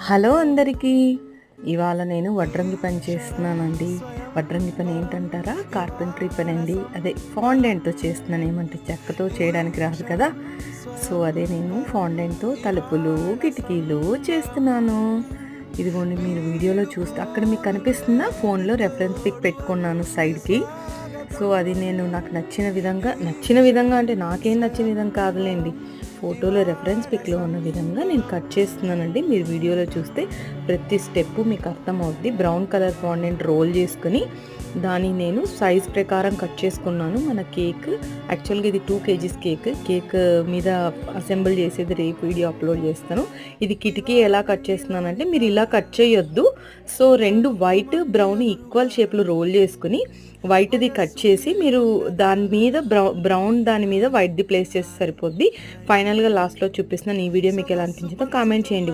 Hello అందరికీ. ఇవాళ నేను వడ్రంగి పని చేస్తున్నానండి. వడ్రంగి పని ఏంటంటారా? కార్పెంటరీ పని అండి. అదే ఫాండెంట్తో చేస్తున్నాను. ఏమంటే చెక్కతో చేయడానికి రాదు కదా, సో అదే నేను ఫాండెంట్తో తలుపులు కిటికీలు చేస్తున్నాను. ఇదిగోండి, మీరు వీడియోలో చూస్తే అక్కడ మీకు కనిపిస్తుందా? ఫోన్లో రెఫరెన్స్ పిక్ పెట్టుకున్నాను సైడ్కి. సో అది నేను నాకు నచ్చిన విధంగా అంటే నాకేం నచ్చిన విధంగా కాదులేండి, ఫోటోలో రెఫరెన్స్ పిక్లో ఉన్న విధంగా నేను కట్ చేస్తున్నానండి. మీరు వీడియోలో చూస్తే ప్రతి స్టెప్ మీకు అర్థమవుద్ది. బ్రౌన్ కలర్ ఫాండెంట్ రోల్ చేసుకుని దాన్ని నేను సైజ్ ప్రకారం కట్ చేసుకున్నాను. మన కేక్ యాక్చువల్గా ఇది 2 kgs కేక్ మీద అసెంబుల్ చేసేది రేపు వీడియో అప్లోడ్ చేస్తాను. ఇది కిటికీ ఎలా కట్ చేస్తున్నానంటే, మీరు ఇలా కట్ చేయొద్దు. సో 2 వైట్ బ్రౌన్ ఈక్వల్ షేప్లో రోల్ చేసుకుని వైట్ది కట్ చేసి మీరు దాని మీద బ్రౌన్ దాని మీద వైట్ది ప్లేస్ చేస్తే సరిపోద్ది. ఫైనల్గా లాస్ట్లో చూపిస్తున్నాను. ఈ వీడియో మీకు ఎలా అనిపించిందో కామెంట్ చేయండి.